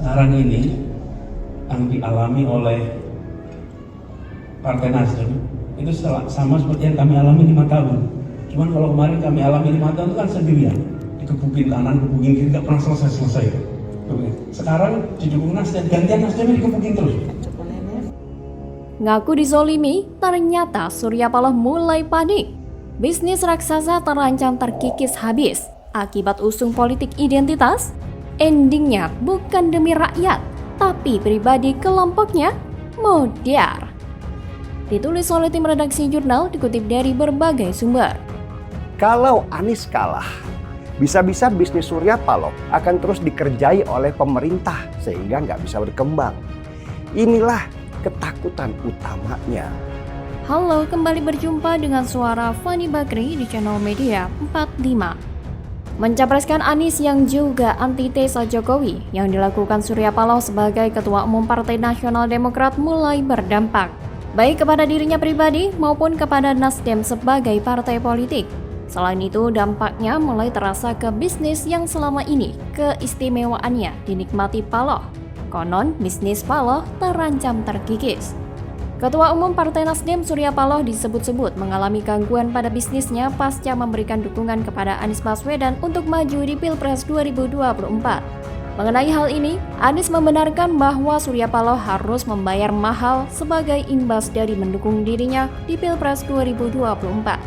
sekarang ini yang dialami oleh Partai Nasdem itu sama seperti yang kami alami 5 tahun. Cuman kalau kemarin kami alami 5 tahun itu kan sendirian, dikebukin kanan, kebukin kiri, nggak pernah selesai. Sekarang didukung Nasdem, gantian Nasdem dikebukin terus. Ngaku dizolimi, ternyata Surya Paloh mulai panik. Bisnis raksasa terancam terkikis habis akibat usung politik identitas. Endingnya bukan demi rakyat, tapi pribadi kelompoknya modar. Ditulis oleh tim redaksi jurnal, dikutip dari berbagai sumber. Kalau Anies kalah, bisa-bisa bisnis Surya Paloh akan terus dikerjai oleh pemerintah sehingga nggak bisa berkembang. Inilah ketakutan utamanya. Halo, kembali berjumpa dengan suara Fani Bakri di channel Media 45. Mencapreskan Anies yang juga antitesa Jokowi yang dilakukan Surya Paloh sebagai Ketua Umum Partai Nasional Demokrat mulai berdampak, baik kepada dirinya pribadi maupun kepada Nasdem sebagai partai politik. Selain itu, dampaknya mulai terasa ke bisnis yang selama ini keistimewaannya dinikmati Paloh. Konon, bisnis Paloh terancam terkikis. Ketua Umum Partai Nasdem Surya Paloh disebut-sebut mengalami gangguan pada bisnisnya pasca memberikan dukungan kepada Anies Baswedan untuk maju di Pilpres 2024. Mengenai hal ini, Anies membenarkan bahwa Surya Paloh harus membayar mahal sebagai imbas dari mendukung dirinya di Pilpres 2024.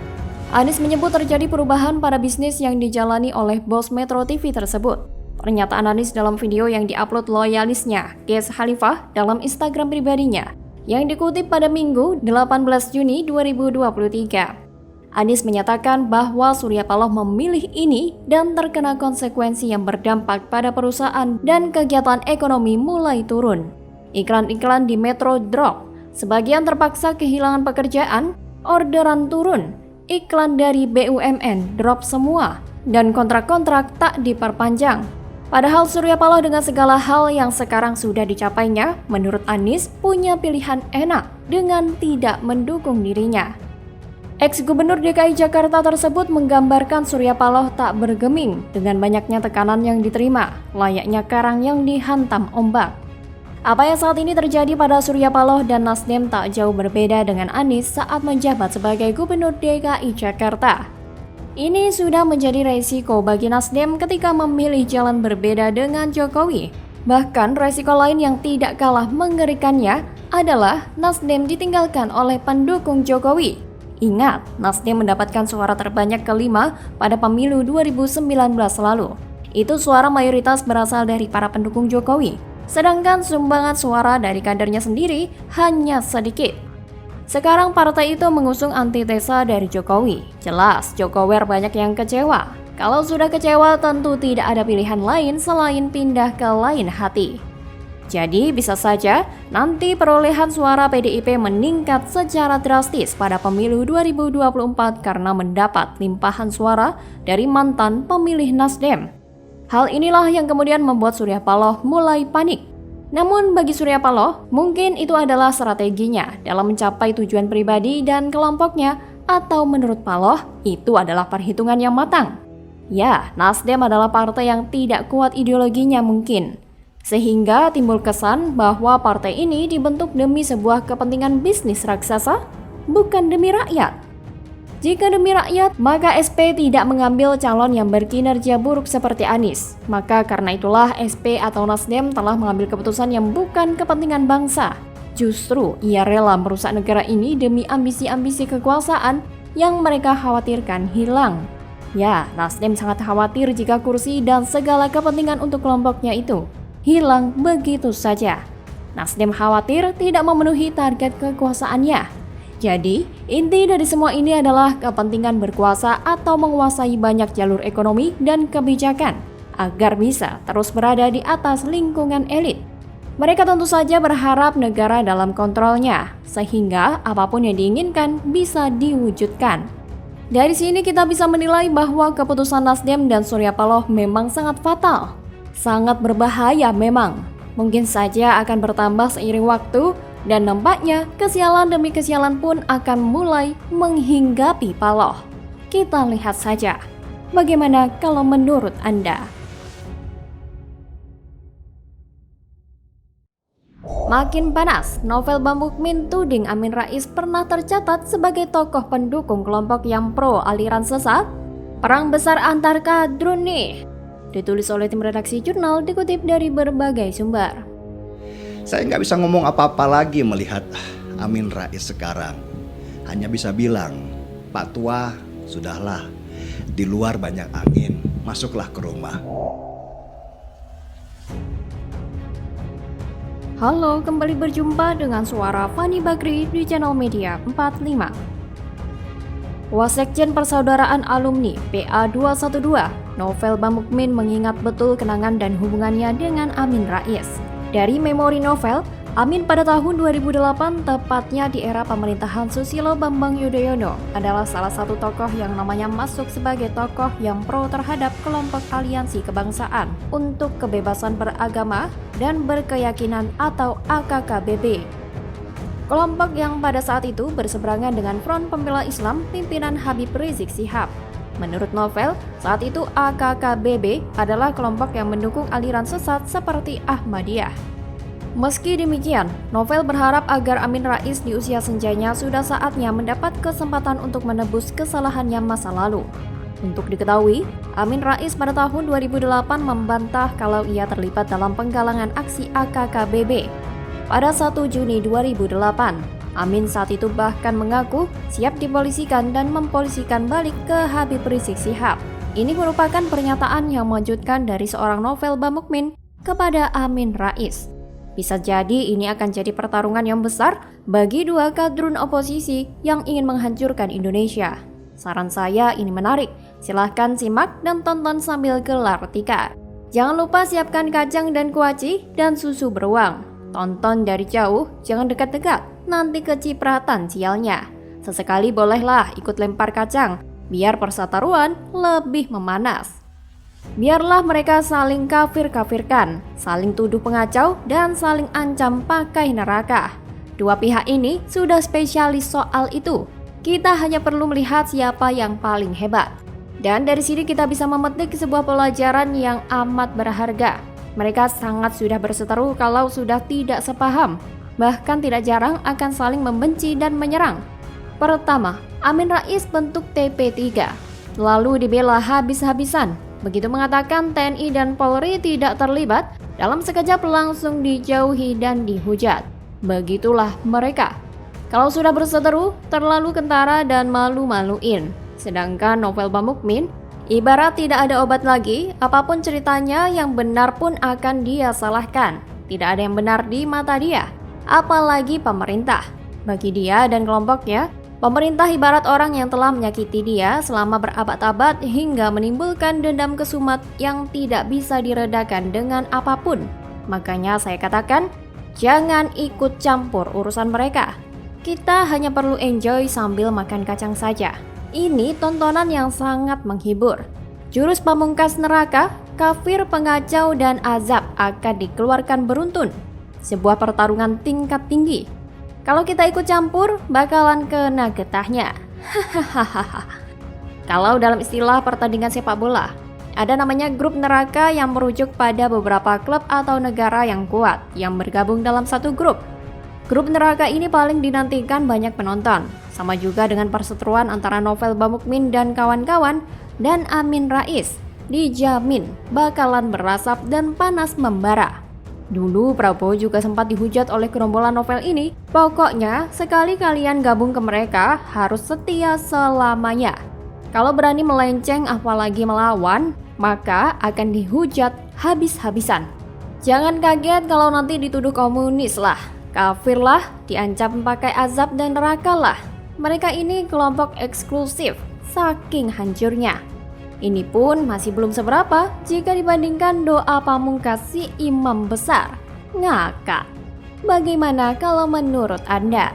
Anies menyebut terjadi perubahan pada bisnis yang dijalani oleh bos Metro TV tersebut. Pernyataan Anies dalam video yang diupload loyalisnya, Kes Khalifah, dalam Instagram pribadinya, yang dikutip pada Minggu 18 Juni 2023. Anies menyatakan bahwa Surya Paloh memilih ini dan terkena konsekuensi yang berdampak pada perusahaan dan kegiatan ekonomi mulai turun. Iklan-iklan di Metro drop, sebagian terpaksa kehilangan pekerjaan, orderan turun, iklan dari BUMN drop semua, dan kontrak-kontrak tak diperpanjang. Padahal Surya Paloh dengan segala hal yang sekarang sudah dicapainya, menurut Anies punya pilihan enak dengan tidak mendukung dirinya. Ex-Gubernur DKI Jakarta tersebut menggambarkan Surya Paloh tak bergeming dengan banyaknya tekanan yang diterima, layaknya karang yang dihantam ombak. Apa yang saat ini terjadi pada Surya Paloh dan Nasdem tak jauh berbeda dengan Anies saat menjabat sebagai Gubernur DKI Jakarta. Ini sudah menjadi resiko bagi Nasdem ketika memilih jalan berbeda dengan Jokowi. Bahkan resiko lain yang tidak kalah mengerikannya adalah Nasdem ditinggalkan oleh pendukung Jokowi. Ingat, Nasdem mendapatkan suara terbanyak kelima pada pemilu 2019 lalu. Itu suara mayoritas berasal dari para pendukung Jokowi. Sedangkan sumbangan suara dari kadernya sendiri hanya sedikit. Sekarang partai itu mengusung antitesa dari Jokowi. Jelas, Jokower banyak yang kecewa. Kalau sudah kecewa, tentu tidak ada pilihan lain selain pindah ke lain hati. Jadi, bisa saja nanti perolehan suara PDIP meningkat secara drastis pada pemilu 2024 karena mendapat limpahan suara dari mantan pemilih Nasdem. Hal inilah yang kemudian membuat Surya Paloh mulai panik. Namun bagi Surya Paloh, mungkin itu adalah strateginya dalam mencapai tujuan pribadi dan kelompoknya, atau menurut Paloh, itu adalah perhitungan yang matang. Ya, Nasdem adalah partai yang tidak kuat ideologinya mungkin. Sehingga timbul kesan bahwa partai ini dibentuk demi sebuah kepentingan bisnis raksasa, bukan demi rakyat. Jika demi rakyat, maka SP tidak mengambil calon yang berkinerja buruk seperti Anies. Maka karena itulah SP atau Nasdem telah mengambil keputusan yang bukan kepentingan bangsa. Justru ia rela merusak negara ini demi ambisi-ambisi kekuasaan yang mereka khawatirkan hilang. Ya, Nasdem sangat khawatir jika kursi dan segala kepentingan untuk kelompoknya itu hilang begitu saja. Nasdem khawatir tidak memenuhi target kekuasaannya. Jadi, inti dari semua ini adalah kepentingan berkuasa atau menguasai banyak jalur ekonomi dan kebijakan agar bisa terus berada di atas lingkungan elit. Mereka tentu saja berharap negara dalam kontrolnya, sehingga apapun yang diinginkan bisa diwujudkan. Dari sini kita bisa menilai bahwa keputusan Nasdem dan Surya Paloh memang sangat fatal, sangat berbahaya memang. Mungkin saja akan bertambah seiring waktu, dan nampaknya kesialan demi kesialan pun akan mulai menghinggapi Paloh. Kita lihat saja. Bagaimana kalau menurut Anda? Makin panas, Novel Bamukmin tuding Amin Rais pernah tercatat sebagai tokoh pendukung kelompok yang pro aliran sesat. Perang besar antar kadrun nih. Ditulis oleh tim redaksi jurnal, dikutip dari berbagai sumber. Saya nggak bisa ngomong apa-apa lagi melihat Amin Rais sekarang. Hanya bisa bilang, Pak Tua, sudahlah. Di luar banyak angin, masuklah ke rumah. Halo, kembali berjumpa dengan suara Fani Bakri di channel Media 45. Wasekjen Persaudaraan Alumni PA212, Novel Bamukmin mengingat betul kenangan dan hubungannya dengan Amin Rais. Dari memori Novel, Amin pada tahun 2008, tepatnya di era pemerintahan Susilo Bambang Yudhoyono, adalah salah satu tokoh yang namanya masuk sebagai tokoh yang pro terhadap kelompok aliansi kebangsaan untuk kebebasan beragama dan berkeyakinan atau AKKBB. Kelompok yang pada saat itu berseberangan dengan Front Pembela Islam pimpinan Habib Rizik Syihab. Menurut Novel, saat itu AKKBB adalah kelompok yang mendukung aliran sesat seperti Ahmadiyah. Meski demikian, Novel berharap agar Amin Rais di usia senjanya sudah saatnya mendapat kesempatan untuk menebus kesalahannya masa lalu. Untuk diketahui, Amin Rais pada tahun 2008 membantah kalau ia terlibat dalam penggalangan aksi AKKBB. Pada 1 Juni 2008, Amin saat itu bahkan mengaku siap dipolisikan dan mempolisikan balik ke Habib Rizik Syihab. Ini merupakan pernyataan yang mengejutkan dari seorang Novel Bamukmin kepada Amin Rais. Bisa jadi ini akan jadi pertarungan yang besar bagi dua kadrun oposisi yang ingin menghancurkan Indonesia. Saran saya ini menarik, silahkan simak dan tonton sambil gelar tikar. Jangan lupa siapkan kacang dan kuaci dan susu beruang. Tonton dari jauh, jangan dekat-dekat, nanti kecipratan sialnya. Sesekali bolehlah ikut lempar kacang, biar perseteruan lebih memanas. Biarlah mereka saling kafir-kafirkan, saling tuduh pengacau, dan saling ancam pakai neraka. Dua pihak ini sudah spesialis soal itu. Kita hanya perlu melihat siapa yang paling hebat. Dan dari sini kita bisa memetik sebuah pelajaran yang amat berharga. Mereka sangat sudah berseteru kalau sudah tidak sepaham, bahkan tidak jarang akan saling membenci dan menyerang. Pertama, Amin Rais bentuk TP3, lalu dibela habis-habisan. Begitu mengatakan TNI dan Polri tidak terlibat, dalam sekejap langsung dijauhi dan dihujat. Begitulah mereka. Kalau sudah berseteru, terlalu kentara dan malu-maluin. Sedangkan Novel Bamukmin, ibarat tidak ada obat lagi, apapun ceritanya yang benar pun akan dia salahkan. Tidak ada yang benar di mata dia, apalagi pemerintah. Bagi dia dan kelompoknya, pemerintah ibarat orang yang telah menyakiti dia selama berabad-abad hingga menimbulkan dendam kesumat yang tidak bisa diredakan dengan apapun. Makanya saya katakan, jangan ikut campur urusan mereka. Kita hanya perlu enjoy sambil makan kacang saja. Ini tontonan yang sangat menghibur. Jurus pamungkas neraka, kafir, pengacau, dan azab akan dikeluarkan beruntun. Sebuah pertarungan tingkat tinggi. Kalau kita ikut campur, bakalan kena getahnya. Kalau dalam istilah pertandingan sepak bola, ada namanya grup neraka yang merujuk pada beberapa klub atau negara yang kuat yang bergabung dalam satu grup. Grup neraka ini paling dinantikan banyak penonton, sama juga dengan perseteruan antara Novel Bamukmin dan kawan-kawan dan Amin Rais. Dijamin bakalan berasap dan panas membara. Dulu Prabowo juga sempat dihujat oleh gerombolan Novel ini. Pokoknya sekali kalian gabung ke mereka harus setia selamanya. Kalau berani melenceng apalagi melawan, maka akan dihujat habis-habisan. Jangan kaget kalau nanti dituduh komunis lah, kafir lah, diancam pakai azab dan neraka lah. Mereka ini kelompok eksklusif, saking hancurnya. Ini pun masih belum seberapa jika dibandingkan doa pamungkas si imam besar. Ngakak. Bagaimana kalau menurut Anda?